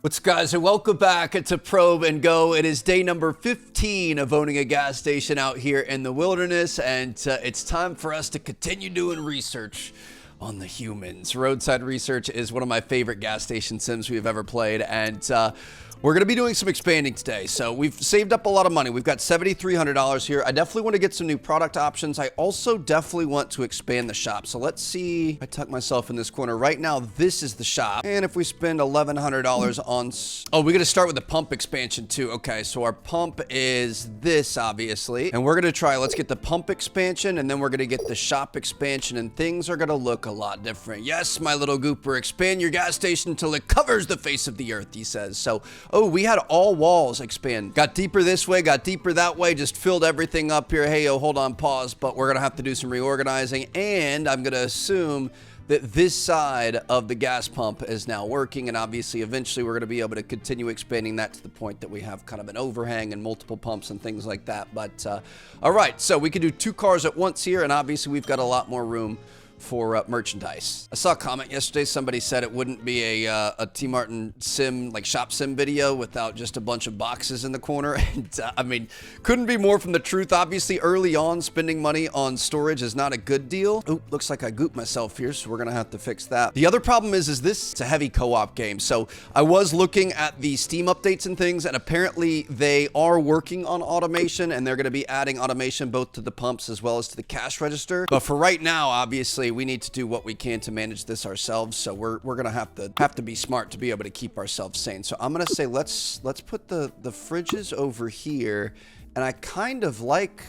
What's up, guys, and welcome back to Probe and Go. It is day number 15 of owning a gas station out here in the wilderness, and it's time for us to continue doing research on the humans. Roadside Research is one of my favorite gas station sims we've ever played, and we're going to be doing some expanding today. So we've saved up a lot of money. We've got $7,300 here. I definitely want to get some new product options. I also definitely want to expand the shop. So let's see. I tuck myself in this corner. Right now, this is the shop. And if we spend $1,100 on... Oh, we're going to start with the pump expansion too. Okay, so our pump is this, obviously. And we're going to try, let's get the pump expansion, and then we're going to get the shop expansion, and things are going to look a lot different. Yes, my little gooper, expand your gas station until it covers the face of the earth, he says. So... oh, we had all walls expand. Got deeper this way, got deeper that way, just filled everything up here. Hey, yo, hold on, pause, but we're gonna have to do some reorganizing, and I'm gonna assume that this side of the gas pump is now working, and obviously eventually we're gonna be able to continue expanding that to the point that we have kind of an overhang and multiple pumps and things like that. But all right, so we can do 2 cars at once here, and obviously we've got a lot more room for merchandise. I saw a comment yesterday. Somebody said it wouldn't be a T. Martin sim, like shop sim video without just a bunch of boxes in the corner. And I mean, couldn't be more from the truth. Obviously, early on, spending money on storage is not a good deal. Oh, looks like I gooped myself here, so we're gonna have to fix that. The other problem is this it's a heavy co-op game. So I was looking at the Steam updates and things, and apparently they are working on automation, and they're gonna be adding automation both to the pumps as well as to the cash register. But for right now, obviously, we need to do what we can to manage this ourselves, so we're gonna have to be smart to be able to keep ourselves sane. So I'm gonna say let's put the fridges over here, and I kind of like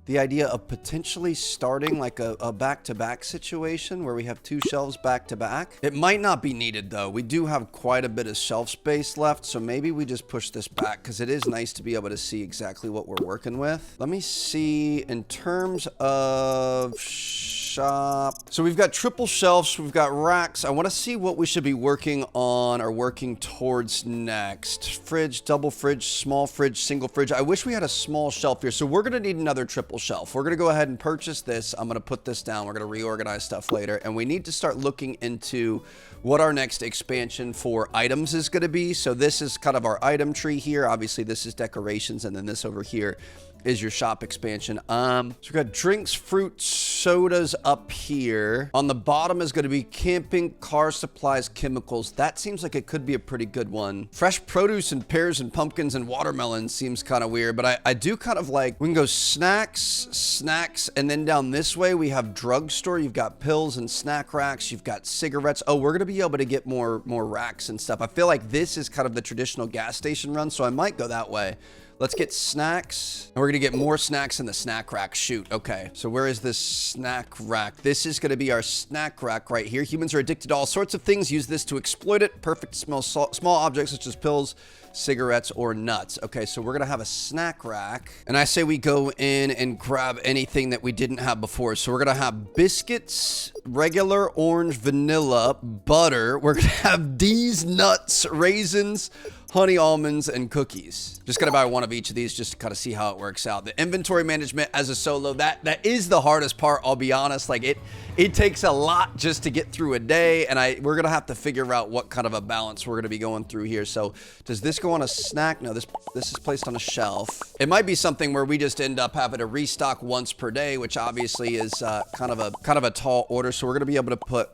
the idea of potentially starting like a back-to-back situation where we have 2 shelves back-to-back. It might not be needed though. We do have quite a bit of shelf space left, so maybe we just push this back because it is nice to be able to see exactly what we're working with. Let me see in terms of shop. So we've got triple shelves, we've got racks. I want to see what we should be working on or working towards next. Fridge, double fridge, small fridge, single fridge. I wish we had a small shelf here. So we're going to need another triple shelf. We're going to go ahead and purchase this. I'm going to put this down. We're going to reorganize stuff later, and we need to start looking into what our next expansion for items is going to be. So this is kind of our item tree here. Obviously this is decorations, and then this over here is your shop expansion. So we've got drinks, fruits, sodas up here. On the bottom is going to be camping, car supplies, chemicals. That seems like it could be a pretty good one. Fresh produce and pears and pumpkins and watermelons seems kind of weird, but I do kind of like, we can go snacks, and then down this way we have drugstore. You've got pills and snack racks. You've got cigarettes. Oh, we're going to be able to get more racks and stuff. I feel like this is kind of the traditional gas station run, so I might go that way. Let's get snacks, and we're gonna get more snacks in the snack rack. Shoot, okay. So where is this snack rack? This is gonna be our snack rack right here. Humans are addicted to all sorts of things. Use this to exploit it. Perfect to smell small objects such as pills, cigarettes, or nuts. Okay, so we're gonna have a snack rack, and I say we go in and grab anything that we didn't have before. So we're gonna have biscuits, regular, orange, vanilla, butter. We're gonna have these nuts, raisins, honey almonds, and cookies. Just gonna buy one of each of these just to kind of see how it works out. The inventory management as a solo, that is the hardest part, I'll be honest. Like it takes a lot just to get through a day, and we're gonna have to figure out what kind of a balance we're gonna be going through here. So does this go on a snack? No, this is placed on a shelf. It might be something where we just end up having to restock once per day, which obviously is kind of a tall order. So we're gonna be able to put,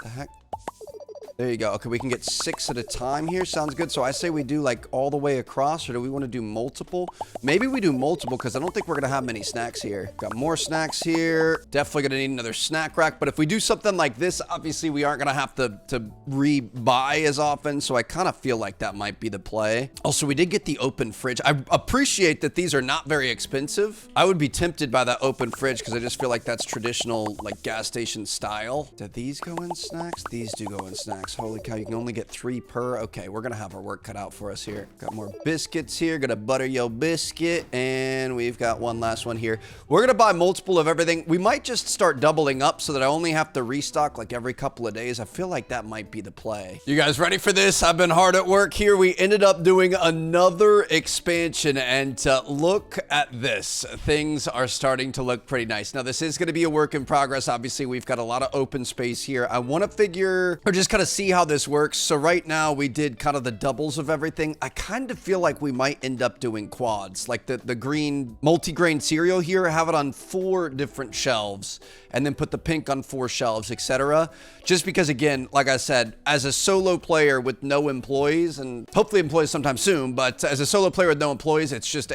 there you go. Okay, we can get 6 at a time here. Sounds good. So I say we do like all the way across, or do we want to do multiple? Maybe we do multiple because I don't think we're going to have many snacks here. Got more snacks here. Definitely going to need another snack rack. But if we do something like this, obviously we aren't going to have to re-buy as often. So I kind of feel like that might be the play. Also, we did get the open fridge. I appreciate that these are not very expensive. I would be tempted by that open fridge because I just feel like that's traditional like gas station style. Do these go in snacks? These do go in snacks. Holy cow, you can only get 3 per. Okay, we're gonna have our work cut out for us here. Got more biscuits here. Gonna butter yo biscuit, and we've got one last one here. We're gonna buy multiple of everything. We might just start doubling up so that I only have to restock like every couple of days. I feel like that might be the play. You guys ready for this? I've been hard at work here. We ended up doing another expansion, and look at this. Things are starting to look pretty nice. Now, this is gonna be a work in progress. Obviously, we've got a lot of open space here. I want to figure, or just kind of see how this works. So right now we did kind of the doubles of everything. I kind of feel like we might end up doing quads, like the green multi-grain cereal here, have it on 4 different shelves and then put the pink on 4 shelves, etc. Just because, again, like I said, as a solo player with no employees, and hopefully employees sometime soon, but as a solo player with no employees, it's just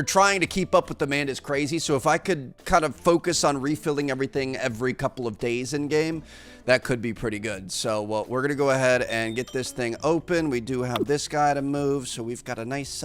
trying to keep up with demand is crazy. So if I could kind of focus on refilling everything every couple of days in game, that could be pretty good. So we're gonna go ahead and get this thing open. We do have this guy to move, so we've got a nice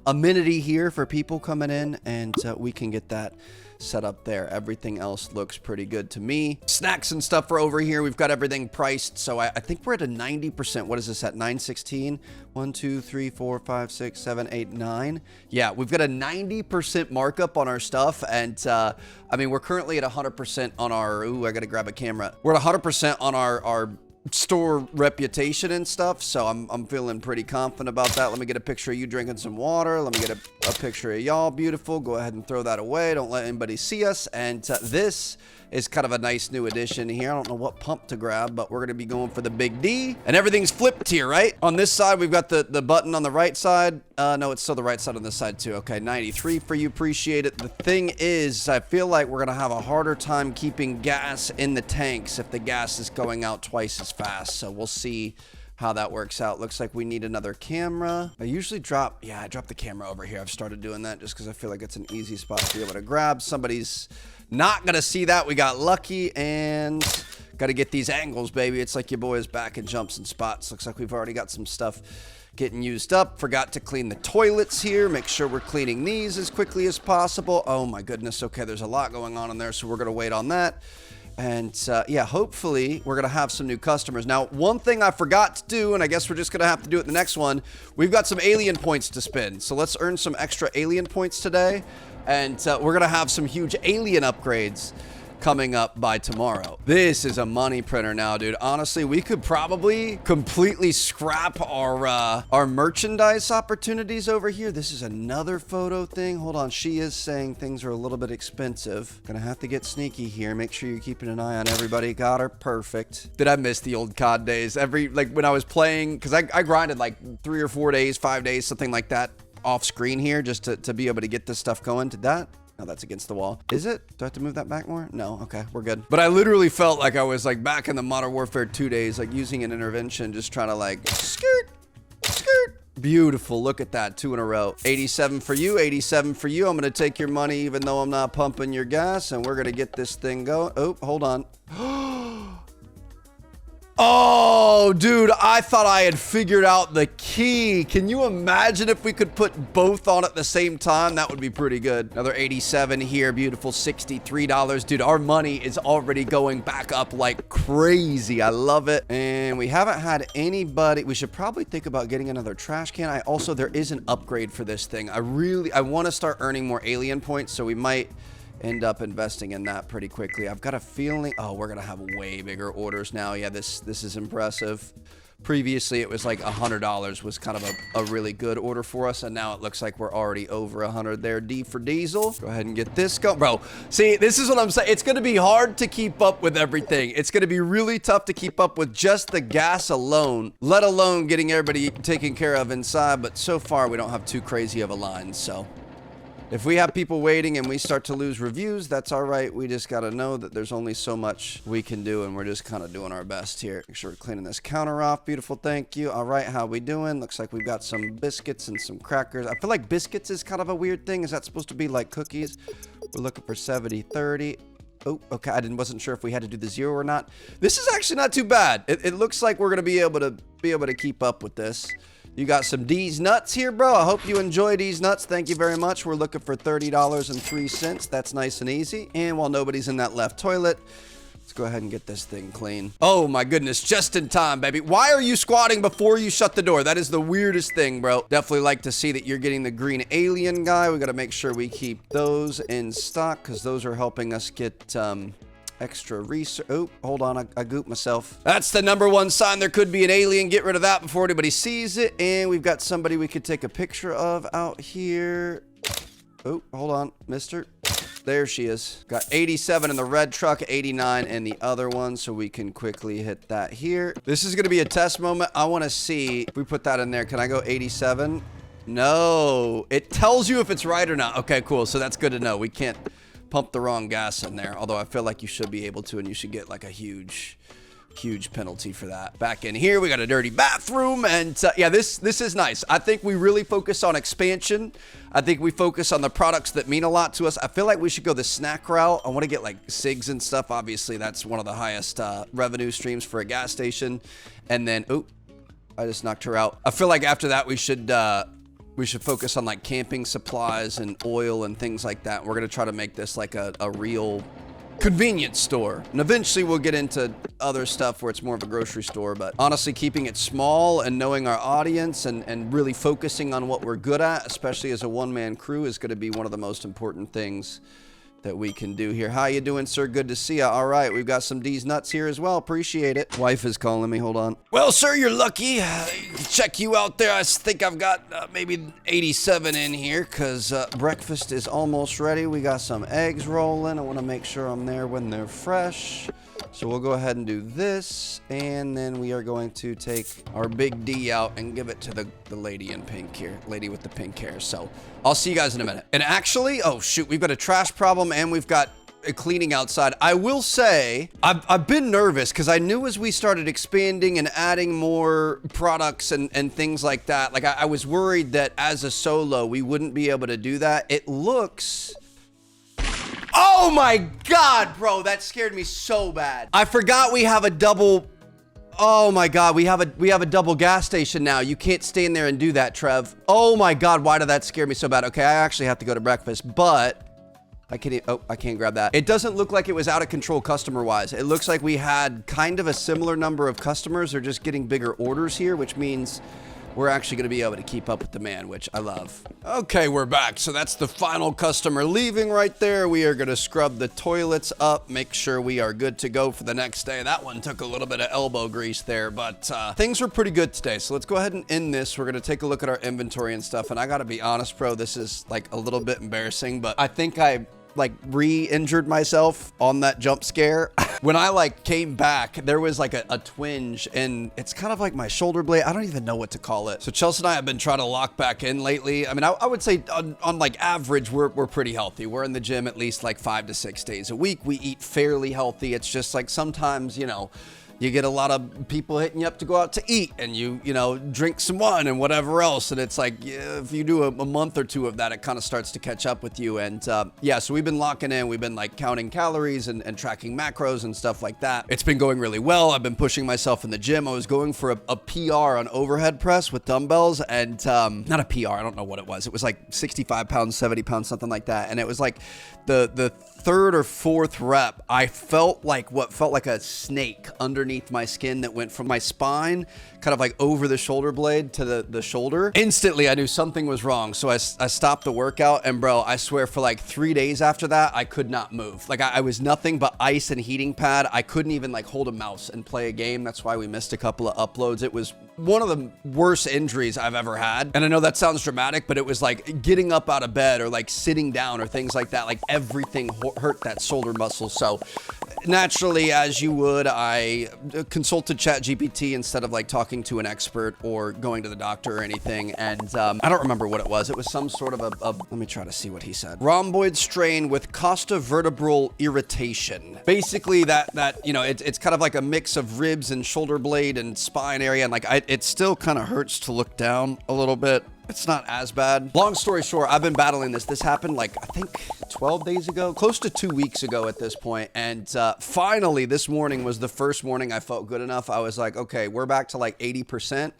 amenity here for people coming in, and we can get that set up there. Everything else looks pretty good to me. Snacks and stuff are over here. We've got everything priced, so I think we're at a 90%. What is this at? 916? 1, 2, 3, 4, 5, 6, 7, 8, 9. Yeah, we've got a 90% markup on our stuff, and I mean, we're currently at 100% on our, ooh, I gotta grab a camera. We're at 100% on our store reputation and stuff, so I'm feeling pretty confident about that. Let me get a picture of you drinking some water. Let me get a picture of y'all. Beautiful. Go ahead and throw that away. Don't let anybody see us. And this is kind of a nice new addition here. I don't know what pump to grab, but we're going to be going for the big D. And everything's flipped here, right? On this side, we've got the button on the right side. No, it's still the right side on this side too. Okay, 93 for you. Appreciate it. The thing is, I feel like we're going to have a harder time keeping gas in the tanks if the gas is going out twice as fast. So we'll see how that works out. Looks like we need another camera. I usually drop the camera over here. I've started doing that just because I feel like it's an easy spot to be able to grab. Somebody's not gonna see that. We got lucky, and got to get these angles, baby. It's like your boy is back in jumps and spots. Looks like we've already got some stuff getting used up. Forgot to clean the toilets here. Make sure we're cleaning these as quickly as possible. Oh my goodness. Okay, there's a lot going on in there, so we're gonna wait on that. And yeah, hopefully we're gonna have some new customers. Now, one thing I forgot to do, and I guess we're just gonna have to do it in the next one, we've got some alien points to spend. So let's earn some extra alien points today. And we're gonna have some huge alien upgrades coming up by tomorrow. This is a money printer now, dude. Honestly, we could probably completely scrap our merchandise opportunities over here. This is another photo thing. Hold on, she is saying things are a little bit expensive. Gonna have to get sneaky here. Make sure you're keeping an eye on everybody. Got her. Perfect. Did I miss the old COD days? Like when I was playing, because I grinded like 3 or 4 days, 5 days, something like that off screen here just to be able to get this stuff going. Did that? No, that's against the wall. Is it? Do I have to move that back more? No. Okay, we're good. But I literally felt like I was like back in the Modern Warfare 2 days, like using an intervention, just trying to like skirt. Beautiful. Look at that. 2 in a row. 87 for you. 87 for you. I'm going to take your money even though I'm not pumping your gas, and we're going to get this thing going. Oh, hold on. Oh, dude, I thought I had figured out the key. Can you imagine if we could put both on at the same time? That would be pretty good. Another 87 here. Beautiful. $63. Dude, our money is already going back up like crazy. I love it. And we haven't had anybody. We should probably think about getting another trash can. There is an upgrade for this thing. I want to start earning more alien points, so we might end up investing in that pretty quickly. I've got a feeling, oh, we're gonna have way bigger orders now. Yeah, this is impressive. Previously, it was like $100 was kind of a really good order for us, and now it looks like we're already over 100 there. D for diesel. Go ahead and get this going. Bro, see, this is what I'm saying. It's gonna be hard to keep up with everything. It's gonna be really tough to keep up with just the gas alone, let alone getting everybody taken care of inside, but so far we don't have too crazy of a line, so if we have people waiting and we start to lose reviews, that's all right. We just got to know that there's only so much we can do, and we're just kind of doing our best here. Make sure we're cleaning this counter off. Beautiful. Thank you. All right. How we doing? Looks like we've got some biscuits and some crackers. I feel like biscuits is kind of a weird thing. Is that supposed to be like cookies? We're looking for 70, 30. Oh, okay. I wasn't sure if we had to do the 0 or not. This is actually not too bad. It looks like we're going to be able to keep up with this. You got some D's nuts here, bro. I hope you enjoy these nuts. Thank you very much. We're looking for $30.03. That's nice and easy. And while nobody's in that left toilet, let's go ahead and get this thing clean. Oh my goodness, just in time, baby. Why are you squatting before you shut the door? That is the weirdest thing, bro. Definitely like to see that you're getting the green alien guy. We got to make sure we keep those in stock because those are helping us get extra research. Oh, hold on. I gooped myself. That's the #1 sign. There could be an alien. Get rid of that before anybody sees it. And we've got somebody we could take a picture of out here. Oh, hold on, mister. there she is. Got 87 in the red truck, 89 in the other one, so we can quickly hit that here. This is gonna be a test moment. I wanna see if we put that in there. Can I go 87? No, it tells you if it's right or not. Okay, cool, so that's good to know. We can't pump the wrong gas in there, although I feel like you should be able to, and you should get like a huge penalty for that. Back in here, we got a dirty bathroom, and yeah, this is nice. I think we really focus on expansion. I think we focus on the products that mean a lot to us. I feel like we should go the snack route. I want to get like cigs and stuff. Obviously, that's one of the highest revenue streams for a gas station. And then, oh, I just knocked her out. I feel like after that, we should focus on like camping supplies and oil and things like that. We're gonna try to make this like a real convenience store, and eventually we'll get into other stuff where it's more of a grocery store. But honestly, keeping it small and knowing our audience and really focusing on what we're good at, especially as a one-man crew, is going to be one of the most important things that we can do here. How you doing, sir? Good to see you. All right, we've got some D's nuts here as well. Appreciate it. Wife is calling me. Hold on. Well, sir, you're lucky. Check you out there. I think I've got maybe 87 in here because breakfast is almost ready. We got some eggs rolling. I want to make sure I'm there when they're fresh. So we'll go ahead and do this, and then we are going to take our big D out and give it to the lady in pink here, lady with the pink hair. So I'll see you guys in a minute. And actually, oh shoot, we've got a trash problem and we've got a cleaning outside. I will say, I've been nervous because I knew as we started expanding and adding more products and things like that, like I was worried that as a solo, we wouldn't be able to do that. It looks... Oh my God, bro, that scared me so bad. I forgot we have a double. Oh my God, we have a double gas station now. You can't stay in there and do that, Trev. Oh my God, why did that scare me so bad? Okay, I actually have to go to breakfast, but I can't grab that. It doesn't look like it was out of control customer-wise. It looks like we had kind of a similar number of customers. They're just getting bigger orders here, which means we're actually going to be able to keep up with demand, which I love. Okay, we're back. So that's the final customer leaving right there. We are going to scrub the toilets up, make sure we are good to go for the next day. That one took a little bit of elbow grease there, but things were pretty good today. So let's go ahead and end this. We're going to take a look at our inventory and stuff. And I got to be honest, bro, this is like a little bit embarrassing, but I think I like re-injured myself on that jump scare. When I like came back, there was like a twinge, and it's kind of like my shoulder blade. I don't even know what to call it. So Chelsea and I have been trying to lock back in lately. I mean, I would say on like average, we're pretty healthy. We're in the gym at least like 5 to 6 days a week. We eat fairly healthy. It's just like sometimes, you know, you get a lot of people hitting you up to go out to eat, and you know, drink some wine and whatever else. And it's like, yeah, if you do a month or two of that, it kind of starts to catch up with you. And yeah, so we've been locking in. We've been like counting calories and tracking macros and stuff like that. It's been going really well. I've been pushing myself in the gym. I was going for a PR on overhead press with dumbbells, and not a PR. I don't know what it was. It was like 65 pounds, 70 pounds, something like that. And it was like the third or fourth rep, I felt like what felt like a snake underneath my skin that went from my spine kind of like over the shoulder blade to the shoulder. Instantly, I knew something was wrong. So I stopped the workout, and bro, I swear for like 3 days after that, I could not move. Like I was nothing but ice and heating pad. I couldn't even like hold a mouse and play a game. That's why we missed a couple of uploads. It was one of the worst injuries I've ever had. And I know that sounds dramatic, but it was like getting up out of bed or like sitting down or things like that. Like everything hurt that shoulder muscle. So naturally, as you would, I consulted ChatGPT instead of like talking to an expert or going to the doctor or anything. And I don't remember what it was. It was some sort of let me try to see what he said. Rhomboid strain with costovertebral irritation. Basically that, you know, it's kind of like a mix of ribs and shoulder blade and spine area. And like, it still kind of hurts to look down a little bit. It's not as bad. Long story short, I've been battling this. This happened like, I think 12 days ago, close to 2 weeks ago at this point. And finally, this morning was the first morning I felt good enough. I was like, okay, we're back to like 80%.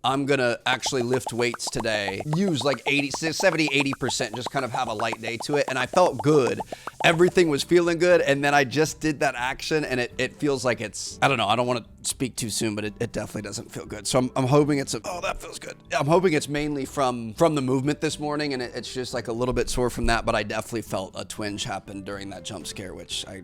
I'm gonna actually lift weights today, use like 70, 80%, just kind of have a light day to it. And I felt good. Everything was feeling good. And then I just did that action, and it feels like it's, I don't know, I don't want to speak too soon, but it definitely doesn't feel good. So I'm hoping it's oh, that feels good. I'm hoping it's mainly from the movement this morning, and it's just like a little bit sore from that, but I definitely felt a twinge happen during that jump scare, which I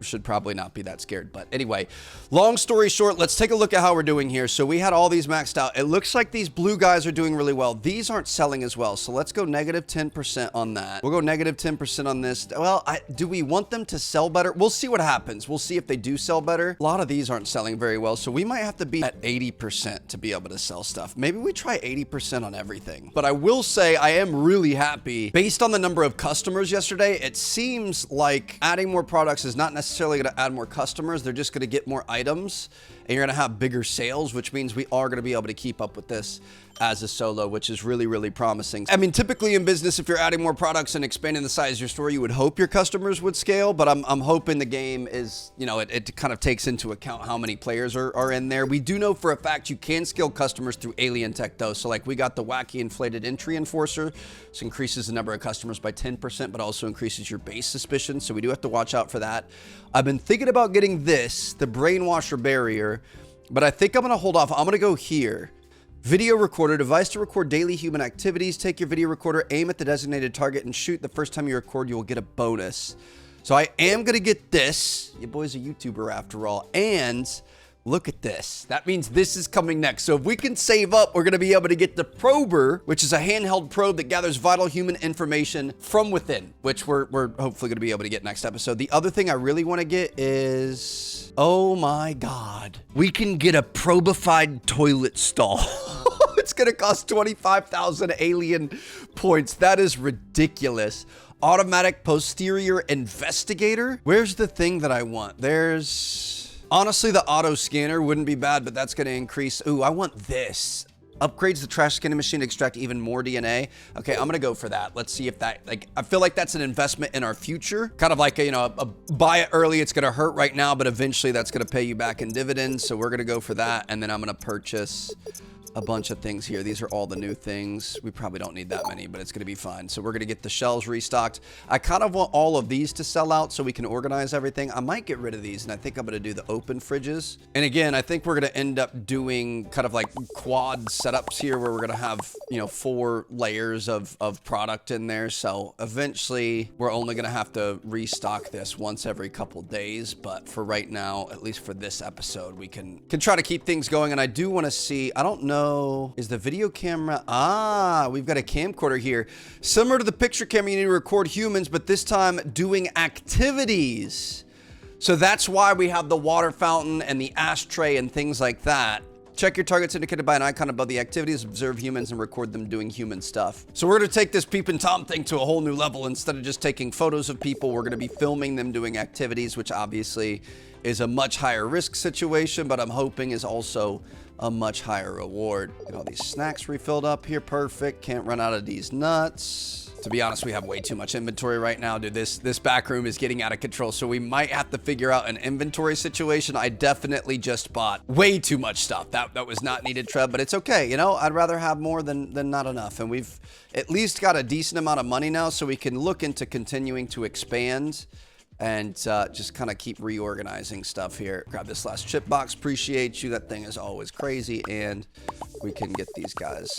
should probably not be that scared. But anyway, long story short, let's take a look at how we're doing here. So we had all these maxed out. It looks like these blue guys are doing really well. These aren't selling as well. So let's go negative 10% on that. We'll go negative 10% on this. Well, do we want them to sell better? We'll see what happens. We'll see if they do sell better. A lot of these aren't selling very well. So we might have to be at 80% to be able to sell stuff. Maybe we try 80% on everything. But I will say I am really happy. Based on the number of customers yesterday, it seems like adding more products is not necessarily going to add more customers. They're just going to get more items, and you're going to have bigger sales, which means we are going to be able to keep up with this as a solo, which is really, really promising. I mean, typically in business, if you're adding more products and expanding the size of your store, you would hope your customers would scale, but I'm hoping the game is, you know, it kind of takes into account how many players are in there. We do know for a fact you can scale customers through alien tech though. So like we got the wacky inflated entry enforcer. This increases the number of customers by 10%, but also increases your base suspicion. So we do have to watch out for that. I've been thinking about getting this, the brainwasher barrier, but I think I'm going to hold off. I'm going to go here. Video recorder, device to record daily human activities. Take your video recorder, aim at the designated target, and shoot. The first time you record, you will get a bonus. So I am going to get this. Your boy's a YouTuber after all. And look at this. That means this is coming next. So if we can save up, we're going to be able to get the prober, which is a handheld probe that gathers vital human information from within, which we're hopefully going to be able to get next episode. The other thing I really want to get is, oh my God, we can get a probified toilet stall. It's going to cost 25,000 alien points. That is ridiculous. Automatic posterior investigator. Where's the thing that I want? Honestly, the auto scanner wouldn't be bad, but that's going to increase. Ooh, I want this. Upgrades the trash scanning machine to extract even more DNA. Okay, I'm going to go for that. Let's see if that, I feel like that's an investment in our future. Kind of like a buy it early. It's going to hurt right now, but eventually that's going to pay you back in dividends. So we're going to go for that. And then I'm going to purchase a bunch of things here. These are all the new things. We probably don't need that many, but it's going to be fine. So we're going to get the shelves restocked. I kind of want all of these to sell out so we can organize everything. I might get rid of these, and I think I'm going to do the open fridges. And again, I think we're going to end up doing kind of like quad setups here where we're going to have, 4 layers of product in there. So eventually we're only going to have to restock this once every couple days. But for right now, at least for this episode, we can try to keep things going. And I do want to see, I don't know, is the video camera? We've got a camcorder here. Similar to the picture camera, you need to record humans, but this time doing activities. So that's why we have the water fountain and the ashtray and things like that. Check your targets indicated by an icon above the activities, observe humans, and record them doing human stuff. So we're going to take this Peep and Tom thing to a whole new level. Instead of just taking photos of people, we're going to be filming them doing activities, which obviously is a much higher risk situation, but I'm hoping is also a much higher reward. Get all these snacks refilled up here. Perfect. Can't run out of these nuts. To be honest, we have way too much inventory right now, dude. This back room is getting out of control, so we might have to figure out an inventory situation. I definitely just bought way too much stuff. That was not needed, Trev, but it's okay. I'd rather have more than not enough, and we've at least got a decent amount of money now, so we can look into continuing to expand and just kind of keep reorganizing stuff here. Grab this last chip box. Appreciate you. That thing is always crazy, and we can get these guys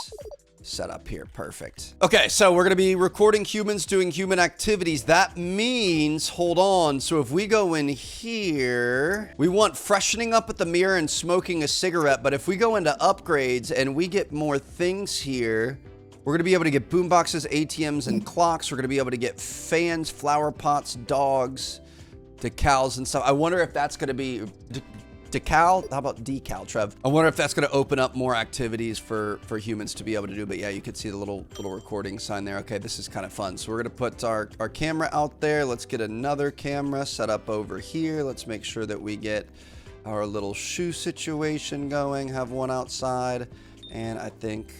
set up here. Perfect. Okay, so we're going to be recording humans doing human activities. That means, hold on. So if we go in here, we want freshening up at the mirror and smoking a cigarette. But if we go into upgrades and we get more things here, we're going to be able to get boomboxes, ATMs, and clocks. We're going to be able to get fans, flower pots, dogs, decals, and stuff. I wonder if that's going to be decal. How about decal, Trev? I wonder if that's going to open up more activities for humans to be able to do. But yeah, you can see the little recording sign there. Okay, this is kind of fun. So we're going to put our camera out there. Let's get another camera set up over here. Let's make sure that we get our little shoe situation going. Have one outside. And I think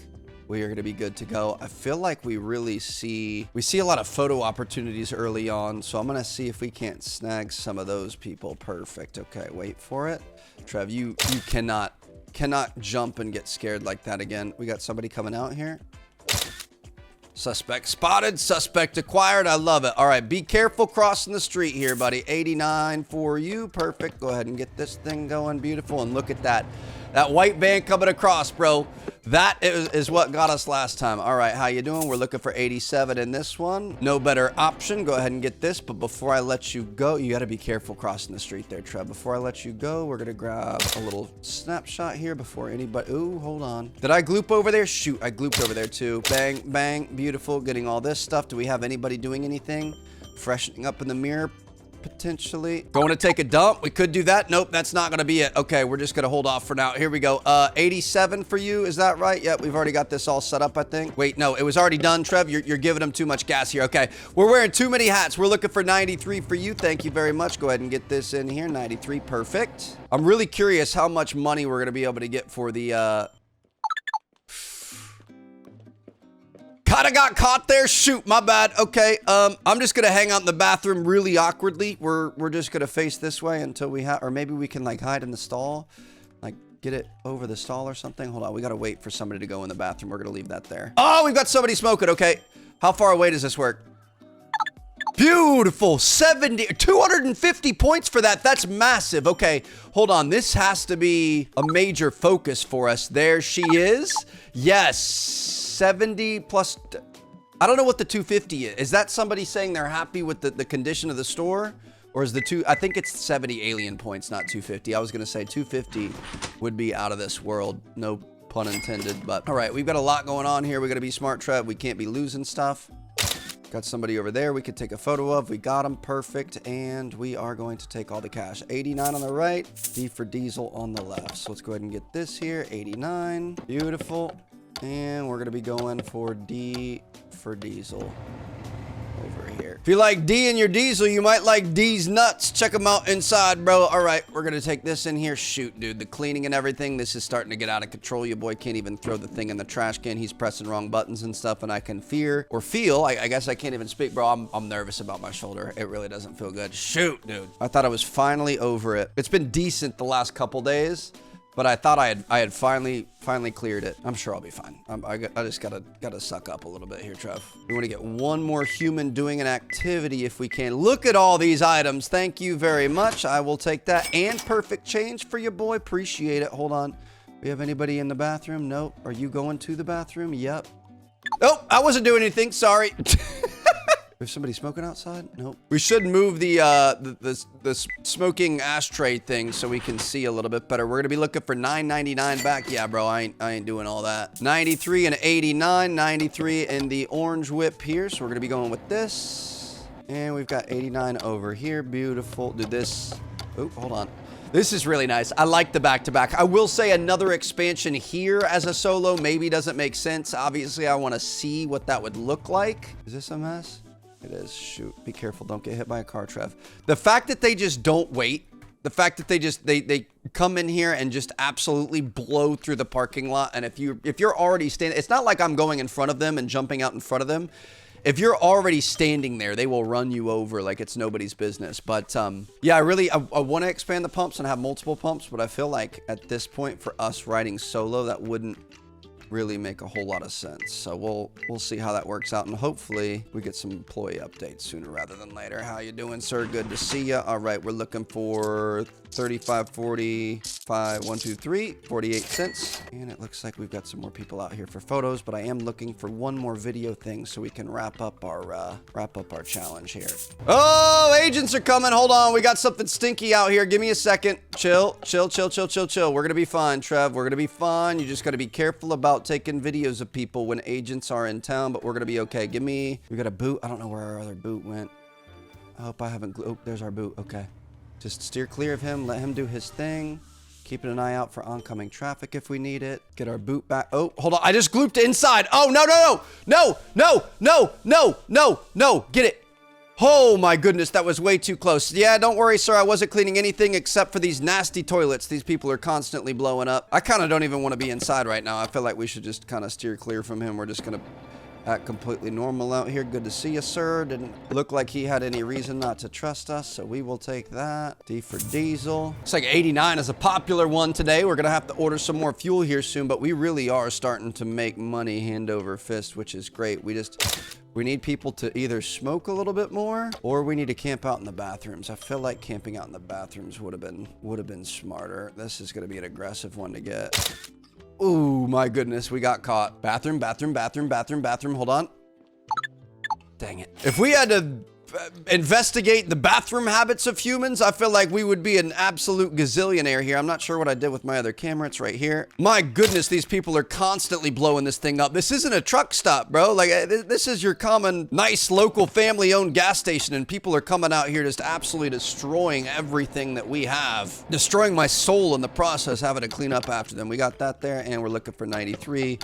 we are going to be good to go. I feel like we see a lot of photo opportunities early on, so I'm going to see if we can't snag some of those people. Perfect. Okay, wait for it. Trev, you cannot jump and get scared like that again. We got somebody coming out here. Suspect spotted, suspect acquired. I love it. All right, be careful crossing the street here, buddy. 89 for you. Perfect. Go ahead and get this thing going. Beautiful. And look at that. That white van coming across, bro. That is what got us last time. All right, how you doing? We're looking for 87 in this one. No better option. Go ahead and get this. But before I let you go, you got to be careful crossing the street there, Trev. Before I let you go, we're going to grab a little snapshot here before anybody... Ooh, hold on. Did I gloop over there? Shoot, I glooped over there too. Bang, bang. Beautiful. Getting all this stuff. Do we have anybody doing anything? Freshening up in the mirror? Potentially. Going to take a dump. We could do that. Nope, that's not going to be it. Okay, we're just going to hold off for now. Here we go. 87 for you. Is that right? Yep, we've already got this all set up, I think. Wait, no, it was already done, Trev. You're giving them too much gas here. Okay, we're wearing too many hats. We're looking for 93 for you. Thank you very much. Go ahead and get this in here. 93, perfect. I'm really curious how much money we're going to be able to get for the, Kinda got caught there. Shoot, my bad. Okay, I'm just gonna hang out in the bathroom really awkwardly. We're just gonna face this way until we have, or maybe we can like hide in the stall, like get it over the stall or something. Hold on, we gotta wait for somebody to go in the bathroom. We're gonna leave that there. Oh, we've got somebody smoking. Okay, how far away does this work? Beautiful. 250 points for that. That's massive. Okay, hold on. This has to be a major focus for us. There she is. Yes. 70 plus. I don't know what the 250 is. Is that somebody saying they're happy with the condition of the store? Or is I think it's 70 alien points, not 250. I was going to say 250 would be out of this world. No pun intended. But all right, we've got a lot going on here. We got to be smart, Trev. We can't be losing stuff. Got somebody over there we could take a photo of. We got them. Perfect. And we are going to take all the cash. 89 on the right. D for diesel on the left. So let's go ahead and get this here. 89. Beautiful. And we're going to be going for D for diesel over here. If you like D in your diesel, you might like D's nuts. Check them out inside, bro. All right, we're going to take this in here. Shoot, dude, the cleaning and everything, this is starting to get out of control. Your boy can't even throw the thing in the trash can. He's pressing wrong buttons and stuff, and I can feel, I guess I can't even speak, bro. I'm nervous about my shoulder. It really doesn't feel good. Shoot, dude. I thought I was finally over it. It's been decent the last couple days, but I thought I had finally cleared it. I'm sure I'll be fine. I just gotta suck up a little bit here, Trev. We want to get one more human doing an activity if we can. Look at all these items. Thank you very much. I will take that. And perfect change for your boy. Appreciate it. Hold on. We have anybody in the bathroom? Nope. Are you going to the bathroom? Yep. Oh, I wasn't doing anything. Sorry. There's somebody smoking outside? Nope. We should move the smoking ashtray thing so we can see a little bit better. We're gonna be looking for $9.99 back. Yeah, bro, I ain't doing all that. 93 and 89, 93 in the orange whip here. So we're gonna be going with this. And we've got 89 over here. Beautiful. Do this. Oh, hold on. This is really nice. I like the back-to-back. I will say another expansion here as a solo maybe doesn't make sense. Obviously, I want to see what that would look like. Is this a mess? It is. Shoot. Be careful. Don't get hit by a car, Trev. The fact that they just don't wait. The fact that they come in here and just absolutely blow through the parking lot. And if you're already standing, it's not like I'm going in front of them and jumping out in front of them. If you're already standing there, they will run you over like it's nobody's business. But yeah, I want to expand the pumps and have multiple pumps, but I feel like at this point for us riding solo, that wouldn't really make a whole lot of sense. So we'll see how that works out, and hopefully we get some employee updates sooner rather than later. How you doing, sir? Good to see you. All right, we're looking for 35, 45, 1, 2, 3, 48 cents. And it looks like we've got some more people out here for photos, but I am looking for one more video thing so we can wrap up our challenge here. Oh, agents are coming. Hold on. We got something stinky out here. Give me a second. Chill. We're gonna be fine, Trev. We're gonna be fine. You just gotta be careful about taking videos of people when agents are in town, but we're gonna be okay. We got a boot. I don't know where our other boot went. I hope I haven't, oh, there's our boot. Okay. Just steer clear of him. Let him do his thing. Keeping an eye out for oncoming traffic if we need it. Get our boot back. Oh, hold on. I just glooped inside. Oh, no. Get it. Oh my goodness, that was way too close. Yeah, don't worry, sir. I wasn't cleaning anything except for these nasty toilets. These people are constantly blowing up. I kind of don't even want to be inside right now. I feel like we should just kind of steer clear from him. We're just going to Act completely normal out here. Good to see you, sir. Didn't look like he had any reason not to trust us, so we will take that. D for diesel. Looks like 89 is a popular one today. We're gonna have to order some more fuel here soon, but we really are starting to make money hand over fist, which is great. We need people to either smoke a little bit more, or we need to camp out in the bathrooms. I feel like camping out in the bathrooms would have been smarter. This is gonna be an aggressive one to get. Ooh, my goodness, we got caught. Bathroom, bathroom, bathroom, bathroom, bathroom. Hold on. Dang it. If we had to investigate the bathroom habits of humans, I feel like we would be an absolute gazillionaire here. I'm not sure what I did with my other camera. It's right here. My goodness, these people are constantly blowing this thing up. This isn't a truck stop, bro. Like, this is your common, nice, local, family-owned gas station, and people are coming out here just absolutely destroying everything that we have. Destroying my soul in the process, having to clean up after them. We got that there, and we're looking for 93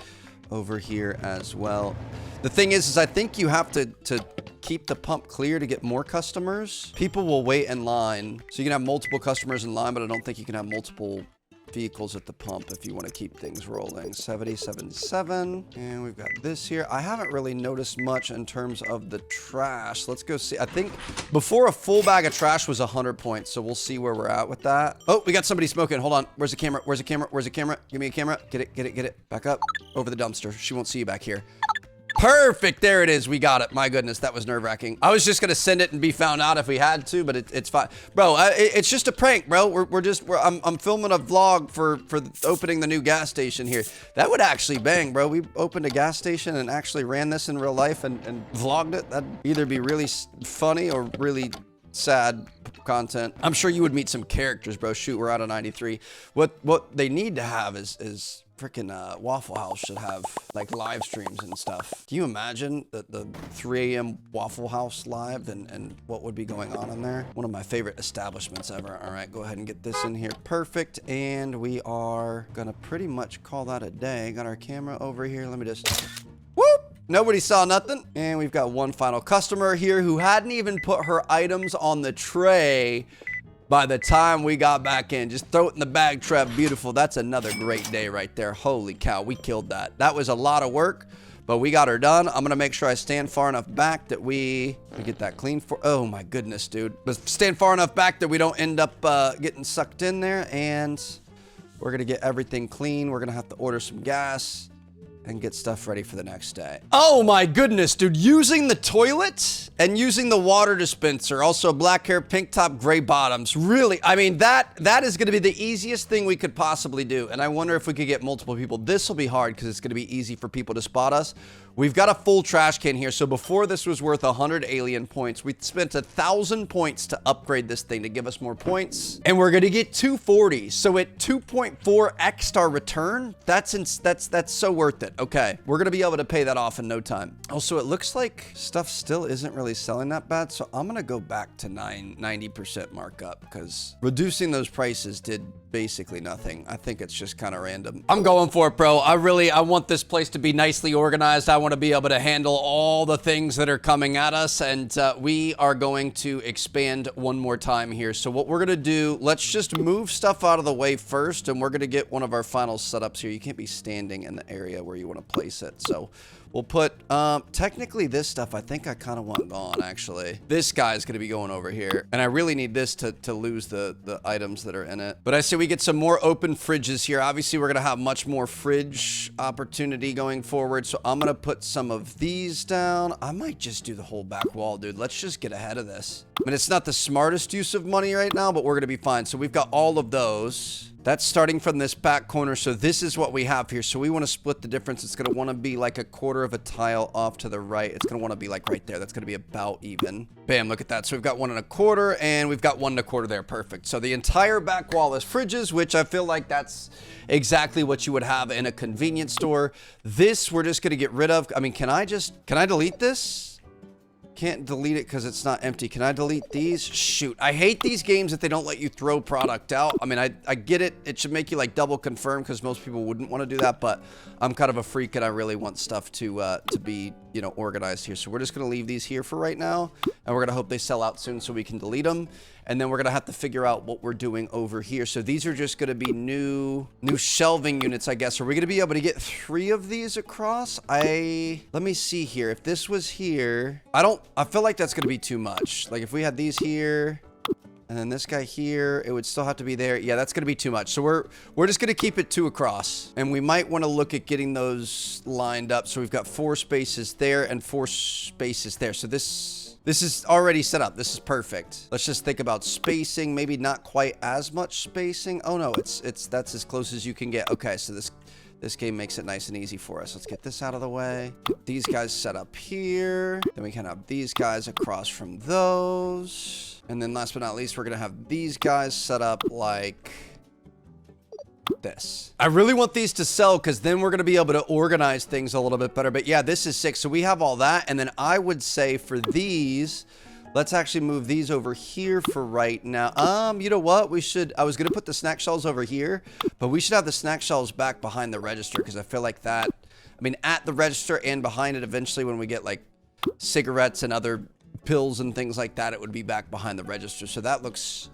over here as well. The thing is I think you have to keep the pump clear to get more customers. People will wait in line. So you can have multiple customers in line, but I don't think you can have multiple vehicles at the pump if you want to keep things rolling. 77. And we've got this here. I haven't really noticed much in terms of the trash. Let's go see. I think before a full bag of trash was 100 points. So we'll see where we're at with that. Oh, we got somebody smoking. Hold on. Where's the camera? Where's the camera? Where's the camera? Give me a camera. Get it, get it, get it. Back up. Over the dumpster. She won't see you back here. Perfect. There it is. We got it. My goodness, that was nerve-wracking. I was just going to send it and be found out if we had to, but it's fine. Bro, it's just a prank, bro. I'm filming a vlog for opening the new gas station here. That would actually bang, bro. We opened a gas station and actually ran this in real life and vlogged it. That'd either be really funny or really sad content. I'm sure you would meet some characters, bro. Shoot, we're out of 93. What they need to have is freaking Waffle House should have like live streams and stuff. Can you imagine the 3 a.m. Waffle House live and what would be going on in there? One of my favorite establishments ever. All right, go ahead and get this in here. Perfect. And we are gonna pretty much call that a day. Got our camera over here. Let me just whoop. Nobody saw nothing. And we've got one final customer here who hadn't even put her items on the tray by the time we got back in. Just throw it in the bag, Trev. Beautiful. That's another great day right there. Holy cow, we killed that. That was a lot of work, but we got her done. I'm gonna make sure I stand far enough back that we get that clean for. Oh my goodness, dude. Let's stand far enough back that we don't end up getting sucked in there, and we're gonna get everything clean. We're gonna have to order some gas and get stuff ready for the next day. Oh my goodness, dude. Using the toilet and using the water dispenser. Also black hair, pink top, gray bottoms. Really, I mean, that is gonna be the easiest thing we could possibly do. And I wonder if we could get multiple people. This will be hard because it's gonna be easy for people to spot us. We've got a full trash can here. So before this was worth 100 alien points. We spent 1,000 points to upgrade this thing to give us more points. And we're gonna get 240. So at 2.4x our return, that's so worth it. Okay, we're gonna be able to pay that off in no time. Also, it looks like stuff still isn't really selling that bad. So I'm gonna go back to 90% markup because reducing those prices did basically nothing. I think it's just kind of random. I'm going for it, bro. I want this place to be nicely organized. I want to be able to handle all the things that are coming at us, and we are going to expand one more time here. So what we're gonna do, let's just move stuff out of the way first, and we're gonna get one of our final setups here. You can't be standing in the area where you want to place it, so we'll put technically this stuff I think I kind of want gone. Actually, this guy's gonna be going over here, and I really need this to lose the items that are in it. But I say we get some more open fridges here. Obviously we're gonna have much more fridge opportunity going forward, so I'm gonna put some of these down. I might just do the whole back wall, dude. Let's just get ahead of this. I mean, it's not the smartest use of money right now, but we're gonna be fine. So we've got all of those. That's starting from this back corner. So this is what we have here. So we want to split the difference. It's going to want to be like a quarter of a tile off to the right. It's going to want to be like right there. That's going to be about even. Bam, look at that. So we've got 1 1/4 and we've got 1 1/4 there. Perfect. So the entire back wall is fridges, which I feel like that's exactly what you would have in a convenience store. This we're just going to get rid of. I mean, can I delete this? Can't delete it because it's not empty. Can I delete these? Shoot, I hate these games that they don't let you throw product out. I mean, I get it. It should make you like double confirm because most people wouldn't want to do that, but I'm kind of a freak and I really want stuff to be, you know, organized here. So we're just going to leave these here for right now, and we're going to hope they sell out soon so we can delete them. And then we're gonna have to figure out what we're doing over here. So these are just gonna be new shelving units, I guess. Are we gonna be able to get 3 of these across? Let me see here. If this was here, I feel like that's gonna be too much. Like if we had these here, and then this guy here, it would still have to be there. Yeah, that's gonna be too much. So we're just gonna keep it 2 across. And we might wanna look at getting those lined up. So we've got 4 spaces there and 4 spaces there. So this is already set up. This is perfect. Let's just think about spacing. Maybe not quite as much spacing. Oh no, that's as close as you can get. Okay, so this game makes it nice and easy for us. Let's get this out of the way. Get these guys set up here. Then we can have these guys across from those. And then last but not least, we're gonna have these guys set up like this. I really want these to sell because then we're gonna be able to organize things a little bit better. But yeah, this is sick. So we have all that. And then I would say for these, let's actually move these over here for right now. You know what? I was gonna put the snack shelves over here, but we should have the snack shelves back behind the register because I feel like that, I mean, at the register and behind it eventually when we get like cigarettes and other pills and things like that, it would be back behind the register. So that looks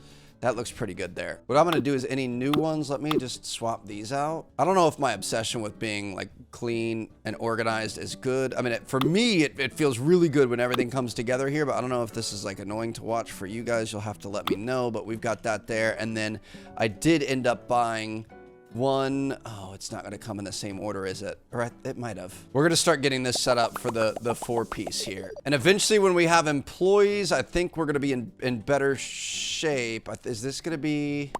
pretty good there. What I'm gonna do is any new ones, let me just swap these out. I don't know if my obsession with being like clean and organized is good. I mean, for me, it feels really good when everything comes together here, but I don't know if this is like annoying to watch for you guys. You'll have to let me know, but we've got that there. And then I did end up buying one. Oh, it's not going to come in the same order, is it? Or it might have. We're going to start getting this set up for the 4-piece here. And eventually when we have employees, I think we're going to be in better shape. Is this going to be...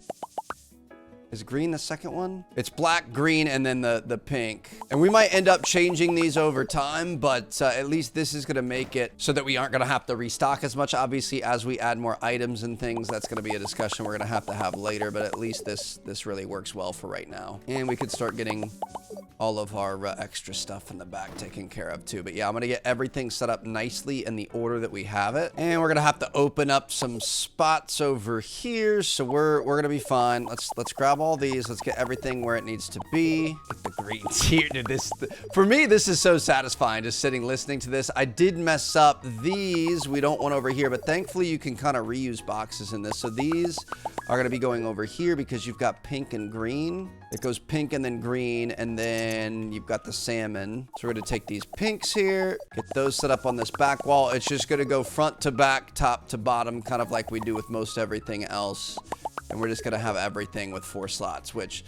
Is green the second one? It's black, green, and then the pink. And we might end up changing these over time, but at least this is gonna make it so that we aren't gonna have to restock as much. Obviously, as we add more items and things, that's gonna be a discussion we're gonna have later, but at least this really works well for right now. And we could start getting all of our extra stuff in the back taken care of too. But yeah, I'm gonna get everything set up nicely in the order that we have it. And we're gonna have to open up some spots over here, so we're gonna be fine. Let's grab all these. Let's get everything where it needs to be. Get the greens here. Dude, for me, this is so satisfying just sitting listening to this. I did mess up these. We don't want over here, but thankfully you can kind of reuse boxes in this. So these are going to be going over here because you've got pink and green. It goes pink and then green, and then you've got the salmon. So we're going to take these pinks here, get those set up on this back wall. It's just going to go front to back, top to bottom, kind of like we do with most everything else. And we're just going to have everything with 4 slots, which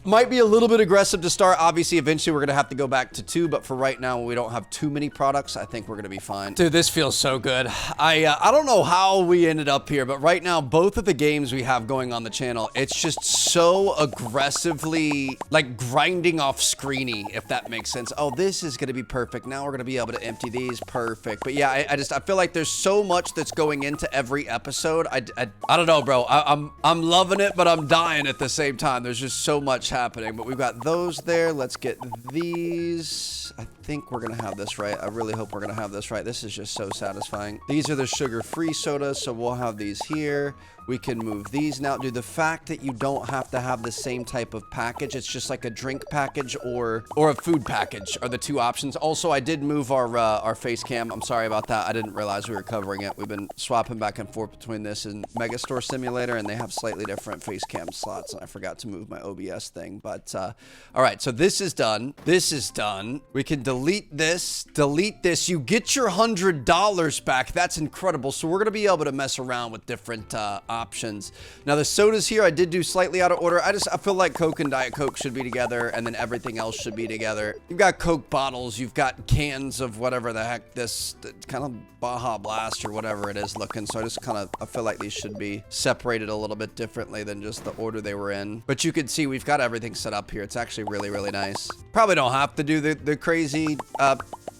might be a little bit aggressive to start. Obviously, eventually, we're going to have to go back to 2. But for right now, when we don't have too many products, I think we're going to be fine. Dude, this feels so good. I don't know how we ended up here, but right now, both of the games we have going on the channel, it's just so aggressively, like, grinding off screeny, if that makes sense. Oh, this is going to be perfect. Now we're going to be able to empty these. Perfect. But yeah, I feel like there's so much that's going into every episode. I don't know, bro. I'm loving it, but I'm dying at the same time. There's just so much happening. But we've got those there. Let's get these. I think we're gonna have this right. I really hope we're gonna have this right. This is just so satisfying. These are the sugar-free sodas, so we'll have these here. We can move these now. Dude, the fact that you don't have to have the same type of package, it's just like a drink package or a food package are the 2 options. Also, I did move our face cam. I'm sorry about that. I didn't realize we were covering it. We've been swapping back and forth between this and Megastore Simulator, and they have slightly different face cam slots, and I forgot to move my OBS thing. But, all right, so this is done. This is done. We can delete this. Delete this. You get your $100 back. That's incredible. So we're going to be able to mess around with different options. Now the sodas here I did do slightly out of order. I feel like Coke and Diet Coke should be together, and then everything else should be together. You've got Coke bottles, you've got cans of whatever the heck this kind of Baja Blast or whatever it is looking. So I feel like these should be separated a little bit differently than just the order they were in. But you can see we've got everything set up here. It's actually really, really nice. Probably don't have to do the crazy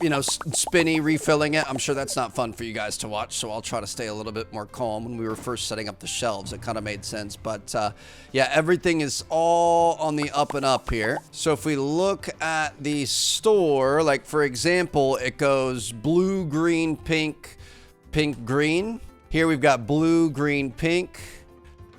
you know, spinny refilling it. I'm sure that's not fun for you guys to watch, so I'll try to stay a little bit more calm. When we were first setting up the shelves, it kind of made sense, but yeah, everything is all on the up and up here. So if we look at the store, like for example, it goes blue, green, pink, pink, green. Here we've got blue, green, pink,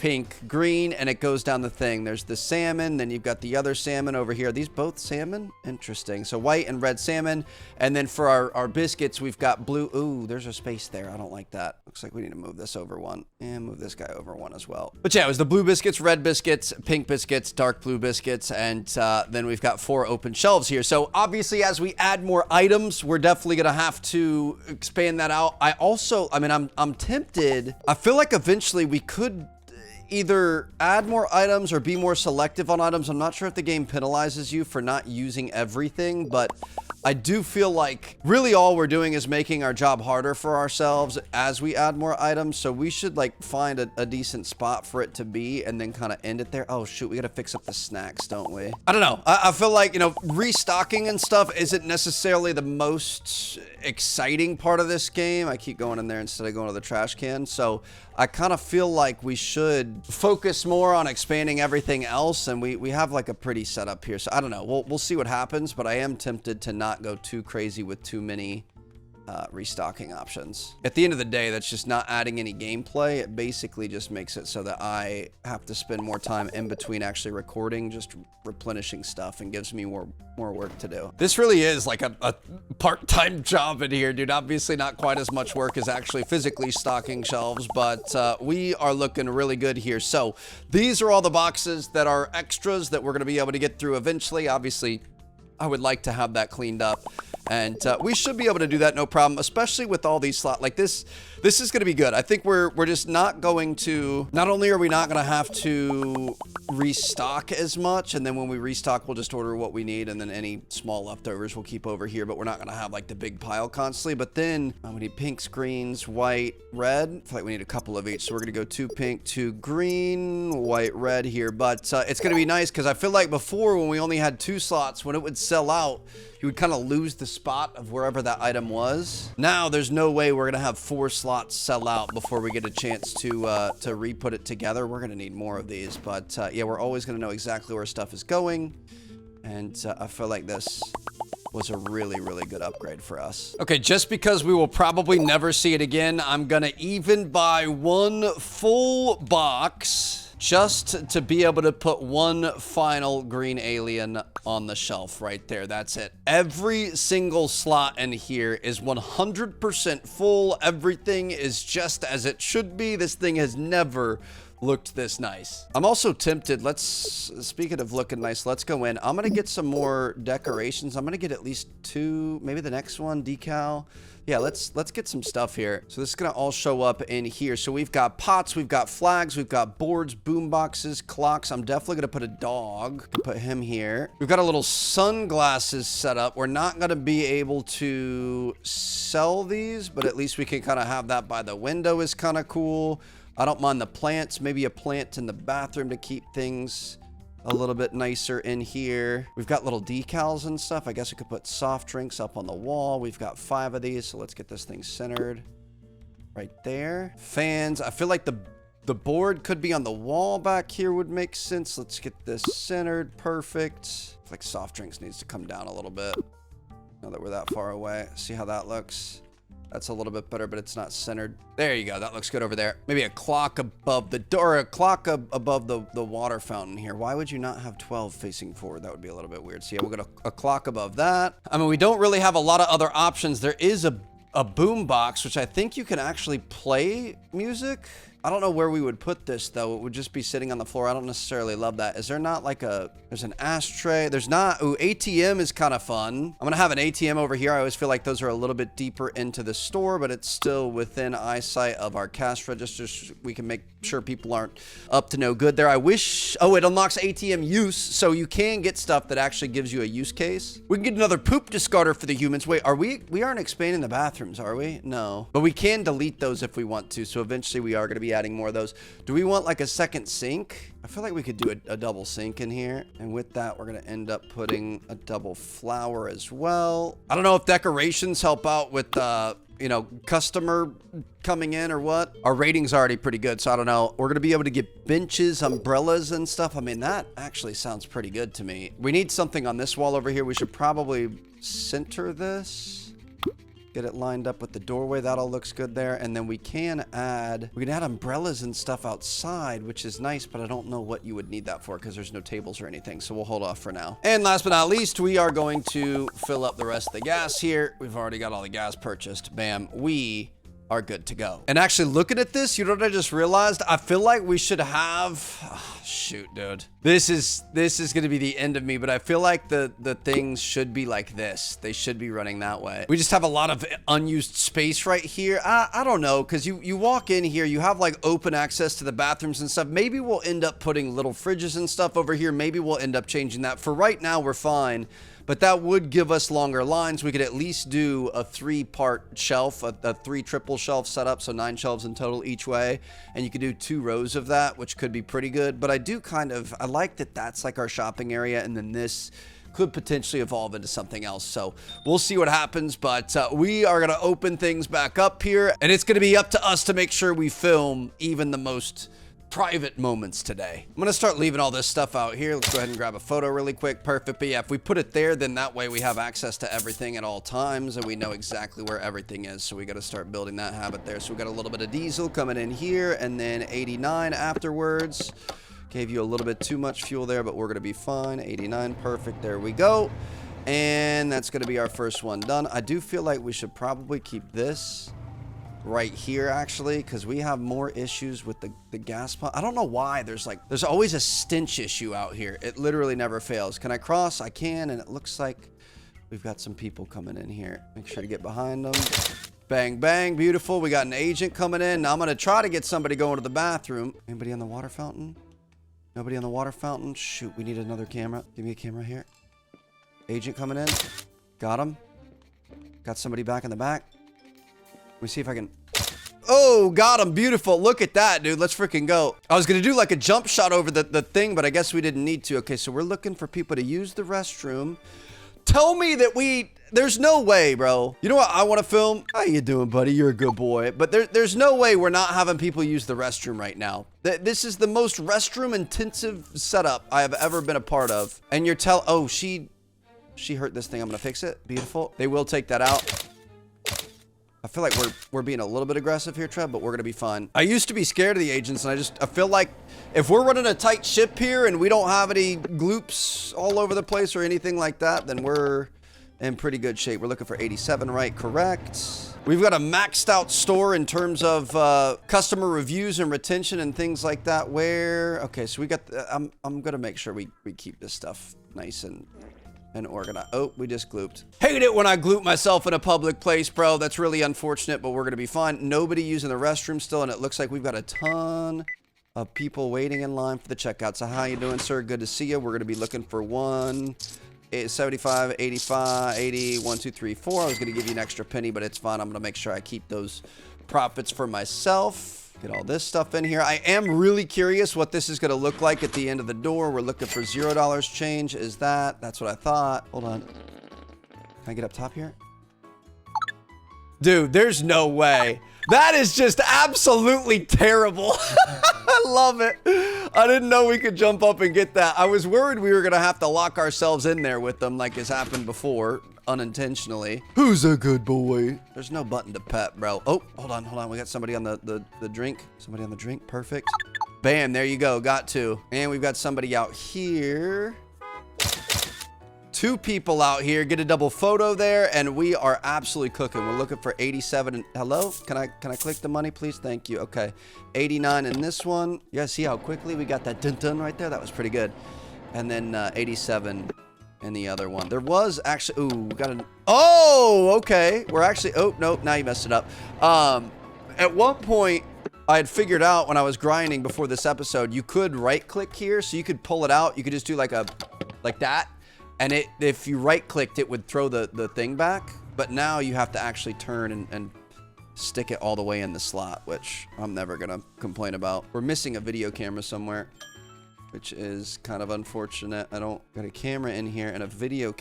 pink, green, and it goes down the thing. There's the salmon, then you've got the other salmon over here. Are these both salmon? Interesting. So white and red salmon. And then for our biscuits, we've got blue. Ooh, there's a space there. I don't like that. Looks like we need to move this over one. And move this guy over one as well. But yeah, it was the blue biscuits, red biscuits, pink biscuits, dark blue biscuits, and then we've got 4 open shelves here. So obviously, as we add more items, we're definitely gonna have to expand that out. I mean, I'm tempted. I feel like eventually we could either add more items or be more selective on items. I'm not sure if the game penalizes you for not using everything, but I do feel like really all we're doing is making our job harder for ourselves as we add more items. So we should like find a decent spot for it to be and then kind of end it there. Oh shoot, we got to fix up the snacks, don't we? I don't know. I feel like, you know, restocking and stuff isn't necessarily the most exciting part of this game. I keep going in there instead of going to the trash can. So I kind of feel like we should focus more on expanding everything else, and we have like a pretty setup here. So I don't know. We'll see what happens, but I am tempted to not go too crazy with too many restocking options. At the end of the day, that's just not adding any gameplay. It basically just makes it so that I have to spend more time in between actually recording, just replenishing stuff, and gives me more work to do. This really is like a part-time job in here, dude. Obviously not quite as much work as actually physically stocking shelves, but we are looking really good here. So these are all the boxes that are extras that we're going to be able to get through eventually. Obviously, I would like to have that cleaned up, and we should be able to do that no problem, especially with all these slots. Like this is going to be good. I think we're just not going to, not only are we not going to have to restock as much, and then when we restock, we'll just order what we need, and then any small leftovers we'll keep over here, but we're not going to have like the big pile constantly. But then we need pinks, greens, white, red. I feel like we need a couple of each, so we're going to go 2 pink, 2 green, white, red here. But it's going to be nice because I feel like before, when we only had 2 slots, when it would sell out, you would kind of lose the spot of wherever that item was. Now there's no way we're gonna have 4 slots sell out before we get a chance to re-put it together. We're gonna need more of these, but yeah, we're always gonna know exactly where stuff is going, and I feel like this was a really, really good upgrade for us. Okay, just because we will probably never see it again, I'm gonna even buy 1 full box just to be able to put 1 final green alien on the shelf right there. That's it. Every single slot in here is 100% full. Everything is just as it should be. This thing has never looked this nice. I'm also tempted, speaking of looking nice, let's go in. I'm gonna get some more decorations. I'm gonna get at least 2, maybe the next one, decal. Yeah, let's get some stuff here. So this is gonna all show up in here. So we've got pots, we've got flags, we've got boards, boom boxes, clocks. I'm definitely gonna put a dog, put him here. We've got a little sunglasses set up. We're not gonna be able to sell these, but at least we can kind of have that by the window is kind of cool. I don't mind the plants, maybe a plant in the bathroom to keep things a little bit nicer in here. We've got little decals and stuff. I guess we could put soft drinks up on the wall. We've got 5 of these, so let's get this thing centered right there. Fans, I feel like the board could be on the wall back here would make sense. Let's get this centered, perfect. I feel like soft drinks needs to come down a little bit now that we're that far away. See how that looks? That's a little bit better, but it's not centered. There you go. That looks good over there. Maybe a clock above the door, a clock above the water fountain here. Why would you not have 12 facing forward? That would be a little bit weird. So yeah, we'll get a clock above that. I mean, we don't really have a lot of other options. There is a boom box, which I think you can actually play music. I don't know where we would put this, though. It would just be sitting on the floor. I don't necessarily love that. Is there not like there's an ashtray? There's not. Ooh, ATM is kind of fun. I'm going to have an ATM over here. I always feel like those are a little bit deeper into the store, but it's still within eyesight of our cash registers. We can make sure people aren't up to no good there. I wish, oh, it unlocks ATM use, so you can get stuff that actually gives you a use case. We can get another poop discarder for the humans. Wait, we aren't expanding the bathrooms, are we? No. But we can delete those if we want to, so eventually we are going to be adding more of those. Do we want like a second sink? I feel like we could do a double sink in here. And with that, we're going to end up putting a double flower as well. I don't know if decorations help out with, you know, customer coming in or what. Our rating's already pretty good, so I don't know. We're going to be able to get benches, umbrellas, and stuff. I mean, that actually sounds pretty good to me. We need something on this wall over here. We should probably center this. Get it lined up with the doorway. That all looks good there. And then we can add umbrellas and stuff outside, which is nice, but I don't know what you would need that for because there's no tables or anything. So we'll hold off for now. And last but not least, we are going to fill up the rest of the gas here. We've already got all the gas purchased. Bam. We are good to go. And actually looking at this, you know what I just realized? I feel like we should have, oh, shoot, dude. This is going to be the end of me, but I feel like the things should be like this. They should be running that way. We just have a lot of unused space right here. I don't know, because you walk in here, you have like open access to the bathrooms and stuff. Maybe we'll end up putting little fridges and stuff over here. Maybe we'll end up changing that. For right now, we're fine. But that would give us longer lines. We could at least do a 3-part shelf, a 3 triple shelf setup, so 9 shelves in total each way. And you could do 2 rows of that, which could be pretty good. But I do I like that that's like our shopping area, and then this could potentially evolve into something else. So we'll see what happens, but we are gonna open things back up here, and it's gonna be up to us to make sure we film even the most private moments today. I'm gonna start leaving all this stuff out here. Let's go ahead and grab a photo really quick. Perfect. But yeah, if we put it there, then that way we have access to everything at all times and we know exactly where everything is. So we got to start building that habit there. So we got a little bit of diesel coming in here and then 89 afterwards. Gave you a little bit too much fuel there, but we're gonna be fine. 89, perfect. There we go. And that's gonna be our first one done. I do feel like we should probably keep this right here actually, because we have more issues with the gas pump. I don't know why there's always a stench issue out here. It literally never fails. Can I cross? I can, and it looks like we've got some people coming in here. Make sure to get behind them. Bang, bang, beautiful. We got an agent coming in. Now I'm gonna try to get somebody going to the bathroom. Anybody on the water fountain? Nobody on the water fountain? Shoot, we need another camera. Give me a camera here. Agent coming in. Got him. Got somebody back in the back. Let me see if I can... Oh, got him. Beautiful. Look at that, dude. Let's freaking go. I was going to do like a jump shot over the thing, but I guess we didn't need to. Okay, so we're looking for people to use the restroom. Tell me that there's no way, bro. You know what I want to film? How you doing, buddy? You're a good boy. But there's no way we're not having people use the restroom right now. This is the most restroom intensive setup I have ever been a part of. And you're oh, she hurt this thing. I'm going to fix it. Beautiful. They will take that out. I feel like we're being a little bit aggressive here, Trev, but we're gonna be fine. I used to be scared of the agents, and I feel like if we're running a tight ship here and we don't have any gloops all over the place or anything like that, then we're in pretty good shape. We're looking for 87, right? Correct. We've got a maxed out store in terms of customer reviews and retention and things like that. Okay, so we got. I'm gonna make sure we keep this stuff nice and organized. Oh, we just glooped. Hate it when I gloop myself in a public place, bro. That's really unfortunate, but we're gonna be fine. Nobody using the restroom still, and it looks like we've got a ton of people waiting in line for the checkout. So how you doing, sir? Good to see you. We're gonna be looking for 75, 85, 80, 1, 2, 3, 4. I was gonna give you an extra penny, but it's fine. I'm gonna make sure I keep those profits for myself. Get all this stuff in here. I am really curious what this is going to look like at the end of the door. We're looking for $0 change. That's what I thought. Hold on. Can I get up top here? Dude, there's no way. That is just absolutely terrible. I love it. I didn't know we could jump up and get that. I was worried we were going to have to lock ourselves in there with them like has happened before. Unintentionally. Who's a good boy? There's no button to pet, bro. Oh, hold on. We got somebody on the drink. Somebody on the drink. Perfect. Bam, there you go. Got 2. And we've got somebody out here. 2 people out here. Get a double photo there, and we are absolutely cooking. We're looking for 87. Hello? Can I click the money, please? Thank you. Okay. 89 in this one. You guys see how quickly we got that dun-dun right there? That was pretty good. And then 87 in the other one. There was actually... Ooh, we got an... Oh, okay. We're actually... Oh, no. Now you messed it up. At one point, I had figured out when I was grinding before this episode, you could right-click here, so you could pull it out. You could just do like that. And if you right-clicked, it would throw the thing back. But now you have to actually turn and stick it all the way in the slot, which I'm never going to complain about. We're missing a video camera somewhere, which is kind of unfortunate. I don't got a camera in here and a video.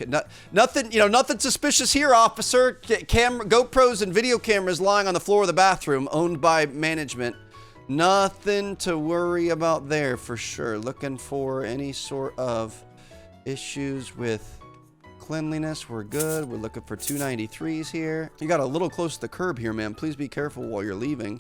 Nothing, nothing suspicious here, officer. GoPros and video cameras lying on the floor of the bathroom, owned by management. Nothing to worry about there for sure. Looking for any sort of issues with Cleanliness, we're good. We're looking for 293s here. You got a little close to the curb here, man. Please be careful while you're leaving.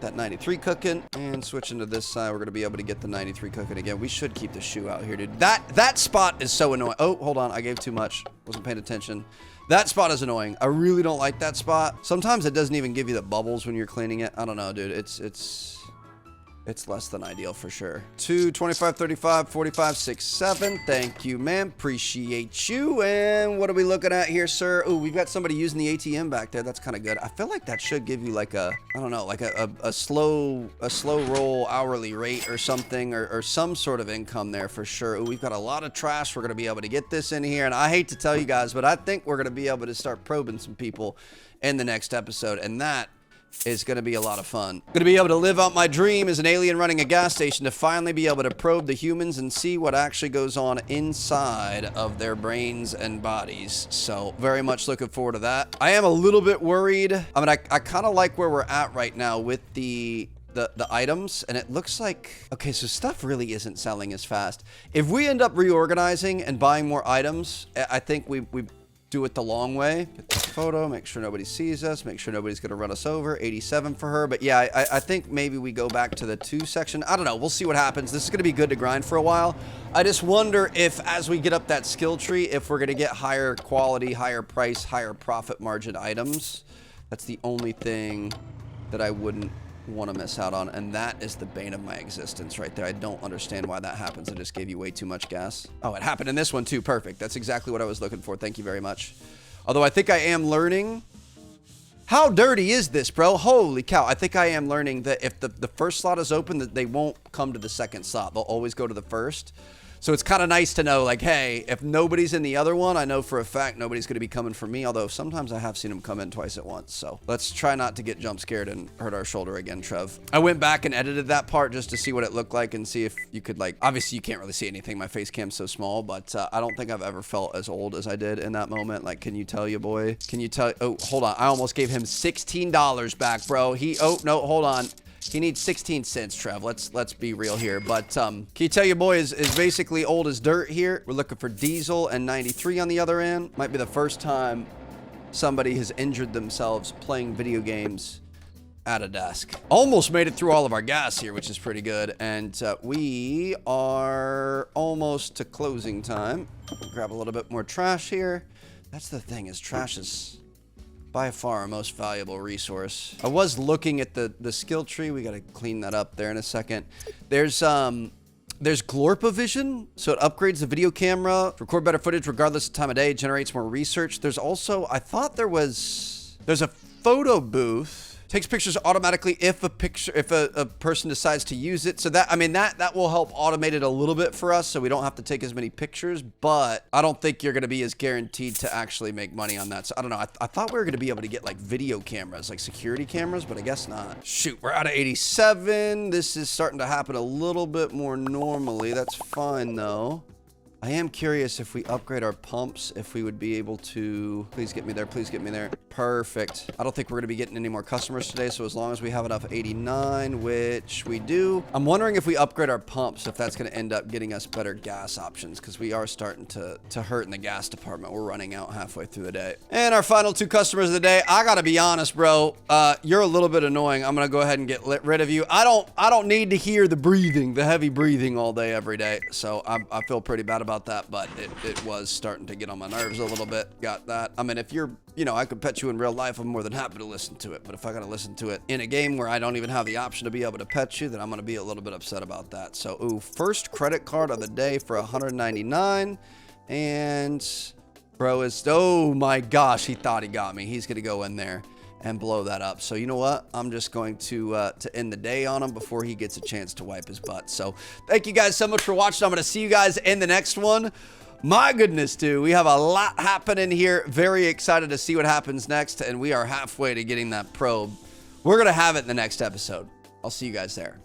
That 93 cooking, and switching to this side, we're gonna be able to get the 93 cooking again. We should keep the shoe out here, dude. That spot is so annoying. Oh, hold on, I gave too much. Wasn't paying attention. That spot is annoying. I really don't like that spot. Sometimes it doesn't even give you the bubbles when you're cleaning it. I don't know, dude. It's less than ideal for sure. 2, 25, 35, 45, 6, 7. Thank you, man. Appreciate you. And what are we looking at here, sir? Oh, we've got somebody using the ATM back there. That's kind of good. I feel like that should give you like a, I don't know, like a slow roll hourly rate or something, or some sort of income there for sure. Ooh, we've got a lot of trash. We're going to be able to get this in here. And I hate to tell you guys, but I think we're going to be able to start probing some people in the next episode. And that is going to be a lot of fun. Going to be able to live out my dream as an alien running a gas station to finally be able to probe the humans and see what actually goes on inside of their brains and bodies. So very much looking forward to that. I am a little bit worried. I mean, I kind of like where we're at right now with the items, and it looks like, okay, so stuff really isn't selling as fast. If we end up reorganizing and buying more items, I think we do it the long way. Get this photo, make sure nobody sees us, make sure nobody's gonna run us over. 87 for her, but yeah, I think maybe we go back to the 2 section. I don't know, we'll see what happens. This is gonna be good to grind for a while. I just wonder if, as we get up that skill tree, if we're gonna get higher quality, higher price, higher profit margin items. That's the only thing that I wouldn't want to miss out on, and that is the bane of my existence right there. I don't understand why that happens. I just gave you way too much gas. Oh, it happened in this one too. Perfect. That's exactly what I was looking for. Thank you very much. Although I think I am learning. How dirty is this, bro? Holy cow. I think I am learning that if the first slot is open, that they won't come to the second slot. They'll always go to the first. So it's kind of nice to know, like, hey, if nobody's in the other one, I know for a fact nobody's going to be coming for me, although sometimes I have seen them come in twice at once. So let's try not to get jump scared and hurt our shoulder again, Trev. I went back and edited that part just to see what it looked like and see if you could, like, obviously you can't really see anything. My face cam's so small, but I don't think I've ever felt as old as I did in that moment. Like, can you tell you, boy? Can you tell? Oh, hold on. I almost gave him $16 back, bro. Oh, no, hold on. He needs 16 cents, Trev. Let's be real here. But can you tell your boy is basically old as dirt here. We're looking for diesel and 93 on the other end. Might be the first time somebody has injured themselves playing video games at a desk. Almost made it through all of our gas here, which is pretty good. And we are almost to closing time. Grab a little bit more trash here. That's the thing, is trash is by far our most valuable resource. I was looking at the skill tree. We got to clean that up there in a second. There's Glorpa Vision, so it upgrades the video camera, record better footage regardless of time of day, generates more research. There's also, I thought there's a photo booth. Takes pictures automatically if a person decides to use it. So that, I mean, that will help automate it a little bit for us, so we don't have to take as many pictures, but I don't think you're going to be as guaranteed to actually make money on that. So I don't know. I thought we were going to be able to get like video cameras, like security cameras, but I guess not. Shoot, we're out of 87. This is starting to happen a little bit more normally. That's fine though. I am curious if we upgrade our pumps, if we would be able to... Please get me there. Please get me there. Perfect. I don't think we're going to be getting any more customers today, so as long as we have enough 89, which we do. I'm wondering if we upgrade our pumps, if that's going to end up getting us better gas options, because we are starting to hurt in the gas department. We're running out halfway through the day. And our final 2 customers of the day. I got to be honest, bro. You're a little bit annoying. I'm going to go ahead and get rid of you. I don't need to hear the breathing, the heavy breathing all day, every day. So I feel pretty bad about that, but it was starting to get on my nerves a little bit. Got that. I mean, if you're, you know, I could pet you in real life, I'm more than happy to listen to it, but if I gotta listen to it in a game where I don't even have the option to be able to pet you, then I'm gonna be a little bit upset about that. So, ooh, first credit card of the day for 199, and bro is, oh my gosh, he thought he got me. He's gonna go in there and blow that up. So you know what? I'm just going to end the day on him before he gets a chance to wipe his butt. So thank you guys so much for watching. I'm going to see you guys in the next one. My goodness, dude. We have a lot happening here. Very excited to see what happens next. And we are halfway to getting that probe. We're going to have it in the next episode. I'll see you guys there.